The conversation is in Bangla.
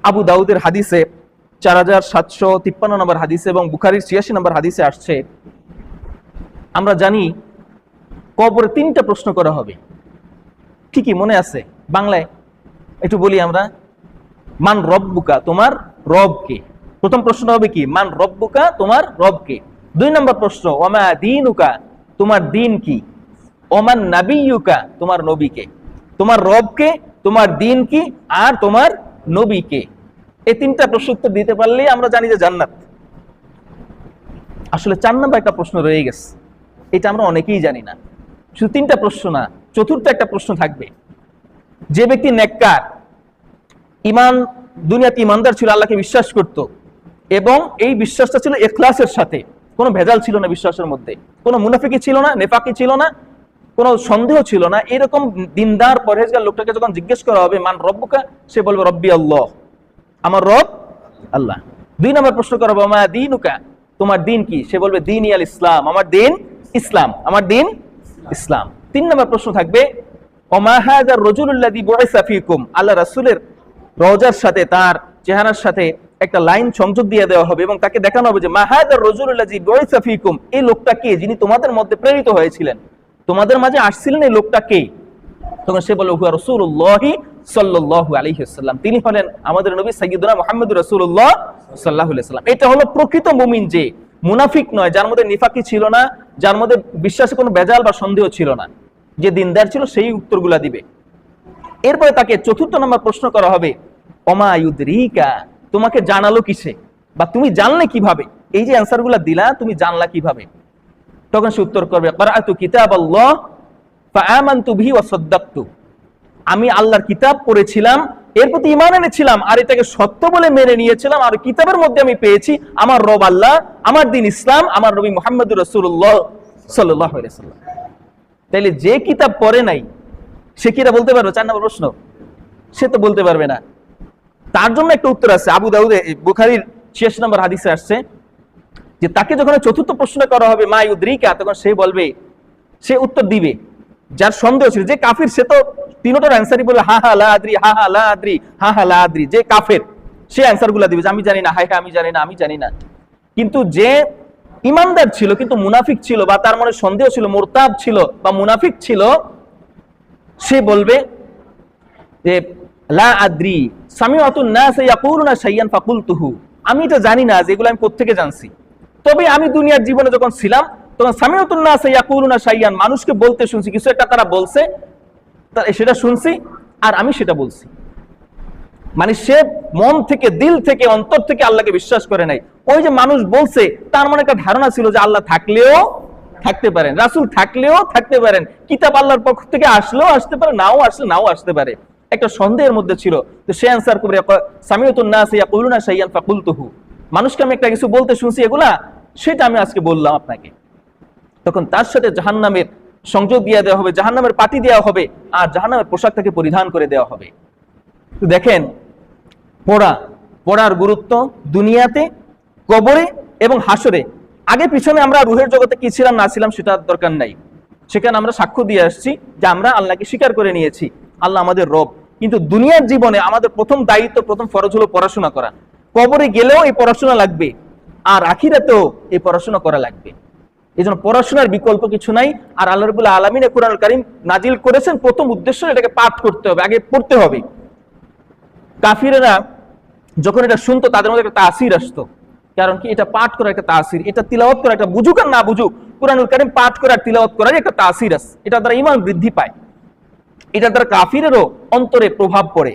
আবু দাউদের হাদিসে 4753 নম্বর হাদিসে এবং বুখারীর 86 নম্বর হাদিসে আসছে, আমরা জানি কবরে 3টা প্রশ্ন করা হবে। কি কি মনে আছে বাংলায় একটু বলি আমরা। মান রব্বুকা, তোমার রব কে? প্রথম প্রশ্ন হবে কি, মান রব্বুকা, তোমার রব কে। 2 নম্বর প্রশ্ন, ওমা দীনুকা, তোমার দিন কি। ওমান নাবিয়ুকা, তোমার নবী কে। তোমার রব কে, তোমার দিন কি, আর তোমার নবী কে। এই 3টা প্রশ্ন উত্তর দিতে পারলেই আমরা জানি যে জান্নাত। আসলে 4 নম্বর একটা প্রশ্ন রয়ে গেছে, এটা আমরা অনেকেই জানি না। শুধু 3টা প্রশ্ন না, চতুর্থ একটা প্রশ্ন থাকবে। যে ব্যক্তি নেককার, ইমান, দুনিয়াতে ইমানদার ছিল, আল্লাহকে বিশ্বাস করত, এবং এই বিশ্বাসটা ছিল ইখলাসের সাথে, কোনো ভেজাল ছিল না বিশ্বাসের মধ্যে, কোনো মুনাফিকি ছিল না, নেফাকি ছিল না, কোনো সন্দেহ ছিল না, এরকম দিনদার পরহেজগার লোকটাকে যখন জিজ্ঞেস করা হবে মান রব্বুকা, সে বলবে রব্বি আল্লাহ, আমার রব আল্লাহ। 2 নম্বর প্রশ্ন করা হবে মা দীনুকা, তোমার দিন কি, সে বলবে দীনি আল ইসলাম, আমার দিন ইসলাম, আমার দিন ইসলাম। 3 নম্বর প্রশ্ন থাকবে ওমা হাযার রাজুলুল্লাযী বুইসা ফীকুম, আল্লাহ রাসূলের রওজার সাথে, তার চেহারার সাথে একটা লাইন সংযোগ দিয়ে দেওয়া হবে এবং তাকে দেখানো হবে যে মা হাযার রাজুলুল্লাযী বুইসা ফীকুম, এই লোকটা কে, যিনি তোমাদের মধ্যে প্রেরিত হয়েছিলেন, তোমাদের মাঝে আসছিলেন, এই লোকটা কে। তখন সে বলল হুয়া রাসূলুল্লাহি সাল্লাল্লাহু আলাইহি ওয়াসাল্লাম, তিনি হলেন আমাদের নবী সাইয়্যিদুনা মুহাম্মদুর রাসূলুল্লাহ সাল্লাল্লাহু আলাইহি ওয়াসাল্লাম। এটা হলো প্রকৃত মুমিন, যে মুনাফিক নয়, যার মধ্যে নিফাকি ছিল না, যার মধ্যে বিশ্বাসে কোনো বেজাল বা সন্দেহ ছিল না, যে দিনদার ছিল, সেই উত্তরগুলা দিবে। এরপরে তাকে 4র্থ নম্বর প্রশ্ন করা হবে ওমা ইউদরিকা, তোমাকে জানালো কিসে, বা তুমি জানলে কিভাবে, এই যে অ্যানসারগুলা দিলা তুমি জানলা কিভাবে। তখন সে উত্তর করবে ক্বরাআতু কিতাবাল্লাহ ফাআমানতু বিহি ওয়া সাদ্দাকতু, আমি আল্লাহর কিতাব পড়েছিলাম, এর প্রতি ঈমান এনেছিলাম, আর এটাকে সত্য বলে মেনে নিয়েছিলাম, আর কিতাবের মধ্যে আমি পেয়েছি আমার রব আল্লাহ, আমার দিন ইসলাম, আমার নবী মুহাম্মদুর রাসূলুল্লাহ সাল্লাল্লাহু আলাইহি ওয়াসাল্লাম। তাইলে যে কিতাব পড়ে নাই সে কি এটা বলতে পারবে? 4 নম্বর প্রশ্ন, সে তো বলতে পারবে না। তার জন্য একটা উত্তর আছে, আবু দাউদে বুখারীর 86 নম্বর হাদিসে আসছে যে তাকে যখন 4র্থ প্রশ্ন করা হবে মা ইউদরিকা, তখন সে বলবে, সে উত্তর দিবে, যার সন্দেহ ছিল, যে কাফির সে তো 3টার অ্যানসারই বলবে হা হা লা আদ্রি, হা হা লা আদ্রি, হা হা লা আদ্রি। যে কাফের সে অ্যানসারগুলো দিবে যে আমি জানি না, হায় হ্যাঁ আমি জানি না, আমি জানি না। কিন্তু যে ইমানদার ছিল কিন্তু মুনাফিক ছিল, বা তার মনে সন্দেহ ছিল, মুরতাদ ছিল বা মুনাফিক ছিল, সে বলবে যে লা আদ্রি সামিআতুন নাস ইয়াকুলুনা শাইয়ান ফাকুলতুহু, আমি এটা জানি না, যেগুলো আমি কোত্থেকে জানছি, তবে আমি দুনিয়ার জীবনে যখন ছিলাম তখন সামিআতুন নাস ইয়াকুলুনা শাইয়ান, মানুষকে বলতে শুনছি, কিছু একটা তারা বলছে, সেটা শুনছি আর আমি সেটা বলছি। মানে সে মন থেকে, দিল থেকে, অন্তর থেকে আল্লাহকে বিশ্বাস করে নাই। ওই যে মানুষ বলছে, তার মনে একটা ধারণা ছিল যে আল্লাহ থাকলেও থাকতে পারেন, রাসূল থাকলেও থাকতে পারেন, কিতাব আল্লাহর পক্ষ থেকে আসলেও আসতে পারে, নাও আসলে নাও আসতে পারে, একটা সন্দেহের মধ্যে ছিল। তো সে অ্যানসার করে সামিআতুন নাস ইয়াকুলুনা শাইয়ান ফাকুলতুহু, মানুষকে আমি একটা কিছু বলতে শুনছি, এগুলা সেটা আমি আজকে বললাম আপনাকে। তখন তার সাথে জাহান্নামের সংযোগ দিয়ে দেওয়া হবে, জাহান্নামের পাটি দেওয়া হবে, আর জাহান্নামের পোশাক তাকে পরিধান করে দেওয়া হবে। তো দেখেন, পড়ার গুরুত্ব দুনিয়াতে, কবরে এবং হাসরে। আগে পিছনে আমরা রুহের জগতে কি ছিলাম না ছিলাম সেটার দরকার নাই, সেখানে আমরা সাক্ষ্য দিয়ে আসছি যে আমরা আল্লাহকে স্বীকার করে নিয়েছি, আল্লাহ আমাদের রব। কিন্তু দুনিয়ার জীবনে আমাদের প্রথম দায়িত্ব, প্রথম ফরজ হলো পড়াশোনা করা। কবরে গেলেও এই পড়াশোনা লাগবে, আর আখিরাতেও এই পড়াশোনা করা লাগবে। এই জন্য পড়াশোনার বিকল্প কিছু নাই। আর আল্লাহ রাব্বুল আলামিন কুরআনুল কারীম নাজিল করেছেন, প্রথম উদ্দেশ্য এটাকে পাঠ করতে হবে, আগে পড়তে হবে। কাফিরেরা যখন এটা শুনতো তাদের মধ্যে একটা তাসির আসতো, কারণ কি, এটা পাঠ করা একটা তাসির, এটা তিলাওয়াত করা, একটা বুঝুক আর না বুঝুক, কুরআনুল কারীম পাঠ করা আর তিলাওয়াত করার একটা তাসির আছে, এটা দ্বারা ঈমান বৃদ্ধি পায়, এটা দ্বারা কাফিরেরও অন্তরে প্রভাব পড়ে।